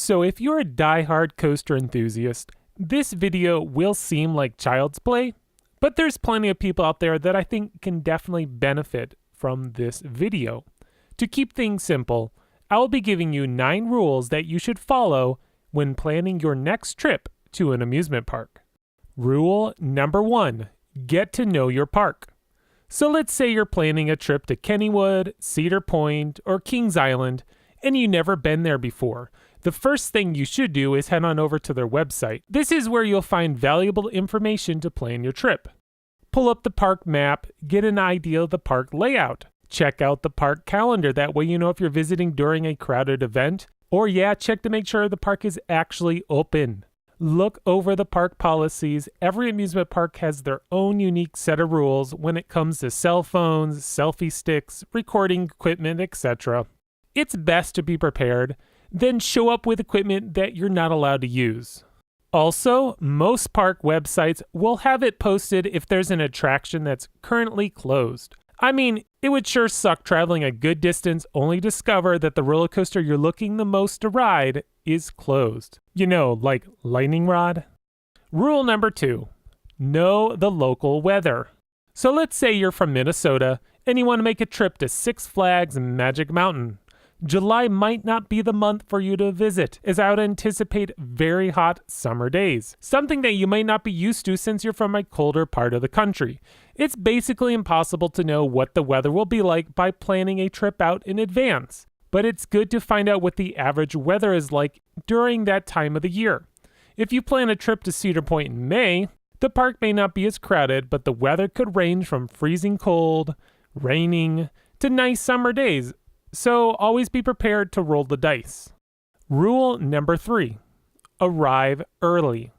So if you're a die-hard coaster enthusiast, this video will seem like child's play, but there's plenty of people out there that I think can definitely benefit from this video. To keep things simple, I will be giving you 9 rules that you should follow when planning your next trip to an amusement park. Rule number 1, get to know your park. So let's say you're planning a trip to Kennywood, Cedar Point, or Kings Island, and you've never been there before. The first thing you should do is head on over to their website. This is where you'll find valuable information to plan your trip. Pull up the park map, get an idea of the park layout. Check out the park calendar, that way you know if you're visiting during a crowded event. Or check to make sure the park is actually open. Look over the park policies. Every amusement park has their own unique set of rules when it comes to cell phones, selfie sticks, recording equipment, etc. It's best to be prepared, then show up with equipment that you're not allowed to use. Also, most park websites will have it posted if there's an attraction that's currently closed. I mean, it would sure suck traveling a good distance only to discover that the roller coaster you're looking the most to ride is closed. You know, like lightning rod. Rule number 2, know the local weather. So let's say you're from Minnesota and you want to make a trip to Six Flags and Magic Mountain. July might not be the month for you to visit, as I would anticipate very hot summer days, something that you might not be used to since you're from a colder part of the country. It's basically impossible to know what the weather will be like by planning a trip out in advance, but it's good to find out what the average weather is like during that time of the year. If you plan a trip to Cedar Point in May, the park may not be as crowded, but the weather could range from freezing cold, raining, to nice summer days. So always be prepared to roll the dice. Rule number 3, arrive early.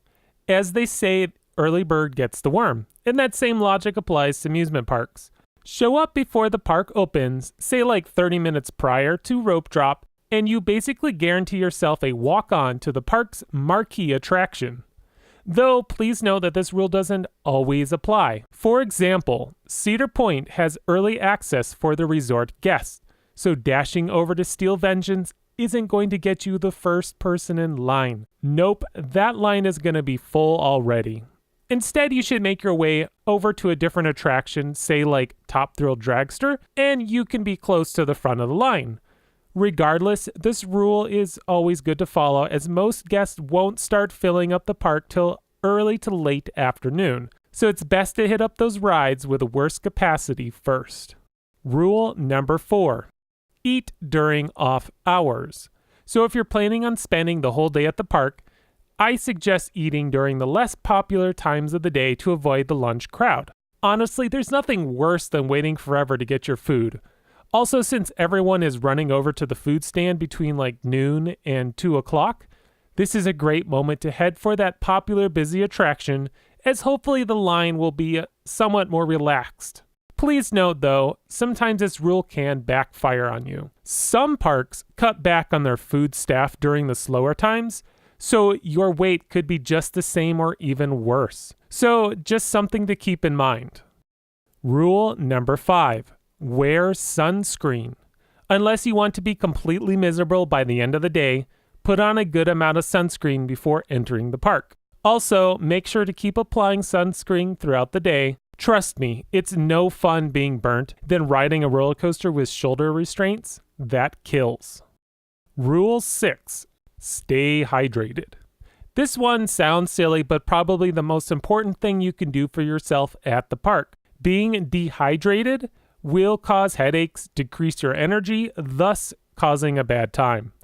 As they say, early bird gets the worm, and that same logic applies to amusement parks. Show up before the park opens, say like 30 minutes prior to rope drop, and you basically guarantee yourself a walk-on to the park's marquee attraction. Though, please note that this rule doesn't always apply. For example, Cedar Point has early access for the resort guests, so dashing over to steal vengeance isn't going to get you the first person in line. Nope, that line is going to be full already. Instead, you should make your way over to a different attraction, say like Top Thrill Dragster, and you can be close to the front of the line. Regardless, this rule is always good to follow, as most guests won't start filling up the park till early to late afternoon, so it's best to hit up those rides with the worst capacity first. Rule number 4. Eat during off hours. So if you're planning on spending the whole day at the park, I suggest eating during the less popular times of the day to avoid the lunch crowd. Honestly, there's nothing worse than waiting forever to get your food. Also, since everyone is running over to the food stand between like noon and 2 o'clock, this is a great moment to head for that popular busy attraction, as hopefully the line will be somewhat more relaxed. Please note though, sometimes this rule can backfire on you. Some parks cut back on their food staff during the slower times, so your wait could be just the same or even worse. So just something to keep in mind. Rule number 5, wear sunscreen. Unless you want to be completely miserable by the end of the day, put on a good amount of sunscreen before entering the park. Also, make sure to keep applying sunscreen throughout the day. Trust me, it's no fun being burnt than riding a roller coaster with shoulder restraints. That kills. Rule 6, stay hydrated. This one sounds silly, but probably the most important thing you can do for yourself at the park. Being dehydrated will cause headaches, decrease your energy, thus causing a bad time.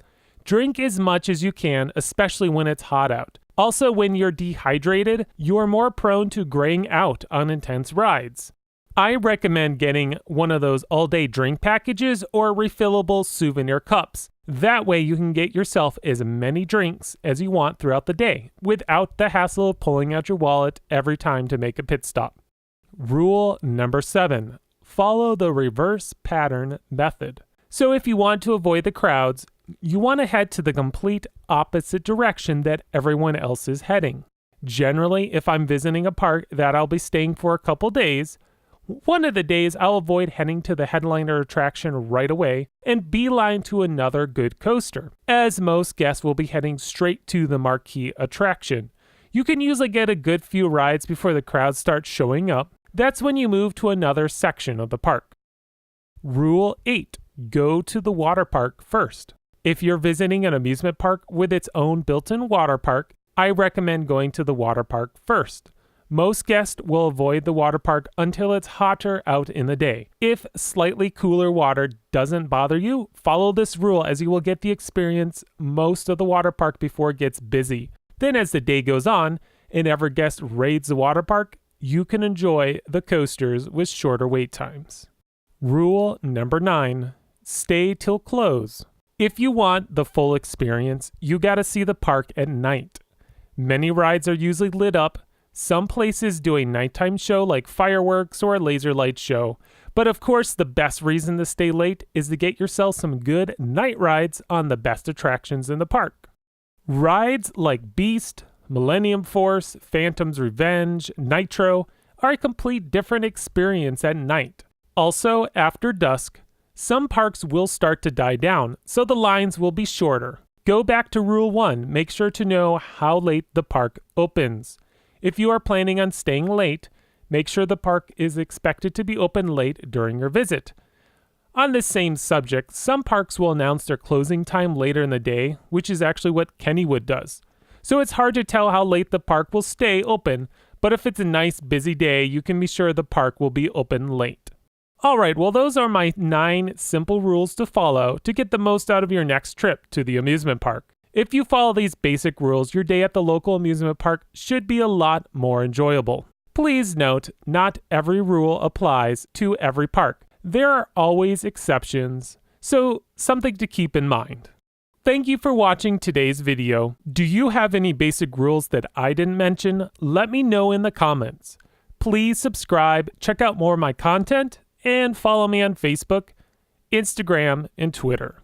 Drink as much as you can, especially when it's hot out. Also, when you're dehydrated, you're more prone to graying out on intense rides. I recommend getting one of those all-day drink packages or refillable souvenir cups. That way you can get yourself as many drinks as you want throughout the day, without the hassle of pulling out your wallet every time to make a pit stop. Rule number 7, follow the reverse pattern method. So if you want to avoid the crowds, you want to head to the complete opposite direction that everyone else is heading. Generally, if I'm visiting a park that I'll be staying for a couple days, One of the days, I'll avoid heading to the headliner attraction right away and beeline to another good coaster, as most guests will be heading straight to the marquee attraction. You can usually get a good few rides before the crowd starts showing up. That's when you move to another section of the park. Rule 8. Go to the water park first. If you're visiting an amusement park with its own built-in water park, I recommend going to the water park first. Most guests will avoid the water park until it's hotter out in the day. If slightly cooler water doesn't bother you, follow this rule as you will get the experience most of the water park before it gets busy. Then as the day goes on, and every guest raids the water park, you can enjoy the coasters with shorter wait times. Rule number 9. Stay till close. If you want the full experience, you gotta see the park at night. Many rides are usually lit up. Some places do a nighttime show like fireworks or a laser light show. But of course, the best reason to stay late is to get yourself some good night rides on the best attractions in the park. Rides like Beast, Millennium Force, Phantom's Revenge, Nitro are a complete different experience at night. Also, after dusk, some parks will start to die down, so the lines will be shorter. Go back to Rule 1, make sure to know how late the park opens. If you are planning on staying late, make sure the park is expected to be open late during your visit. On this same subject, some parks will announce their closing time later in the day, which is actually what Kennywood does. So it's hard to tell how late the park will stay open, but if it's a nice busy day, you can be sure the park will be open late. Alright, well those are my 9 simple rules to follow to get the most out of your next trip to the amusement park. If you follow these basic rules, your day at the local amusement park should be a lot more enjoyable. Please note, not every rule applies to every park. There are always exceptions, so something to keep in mind. Thank you for watching today's video. Do you have any basic rules that I didn't mention? Let me know in the comments. Please subscribe, check out more of my content, and follow me on Facebook, Instagram, and Twitter.